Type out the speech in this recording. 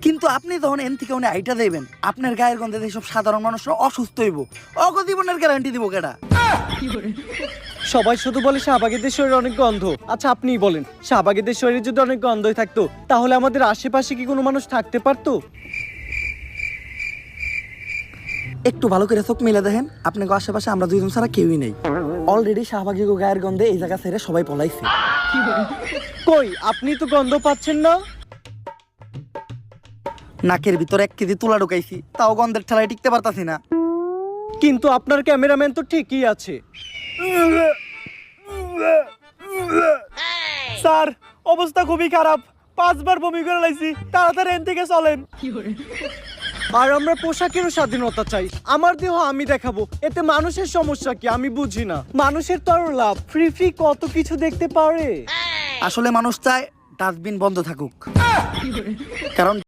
কিন্তু আপনি যখন এন থেকে উনি আইটা দেবেন আপনার গায়ের গন্ধে সব সাধারণ মানুষরা অসুস্থ হইব অগজীবনের গ্যারান্টি দিব কেডা? সবাই শুধু বলে শাহবাগীদের শরীরে অনেক গন্ধ। আচ্ছা আপনিই বলেন, শাহবাগীদের শরীরে যদি অনেক গন্ধই থাকতো তাহলে আমাদের আশেপাশে কি কোনো মানুষ থাকতে পারতো? একটু ভালো করে চোখ মিলে দেখেন, আপনাকে আশেপাশে আমরা দুইজন ছাড়া কেউই নেই। অলরেডি শাহবাগী গায়ের গন্ধে এই জায়গা ছেড়ে সবাই পলাইছে। কই আপনি তো গন্ধ পাচ্ছেন না? নাকের ভিতরে 1 কেজি তুলা ঢুকাইছি, তাও গন্ধের ঠেলায় টিকতে পারতাছি না। কিন্তু আপনার ক্যামেরাম্যান তো ঠিকই আছে। স্যার অবস্থা খুবই খারাপ, 5 বার বমি করে লাইছি, তাড়াতাড়ি এখান থেকে চলেন। আর আমরা পোশাকেরও স্বাধীনতা চাই। আমার দেহ আমি দেখাবো, এতে মানুষের সমস্যা কি আমি বুঝি না। মানুষের তো আরো লাভ, ফ্রি ফ্রি কত কিছু দেখতে পারে। আসলে মানুষ চায় ডাস্টবিন বন্ধ থাকুক, কারণ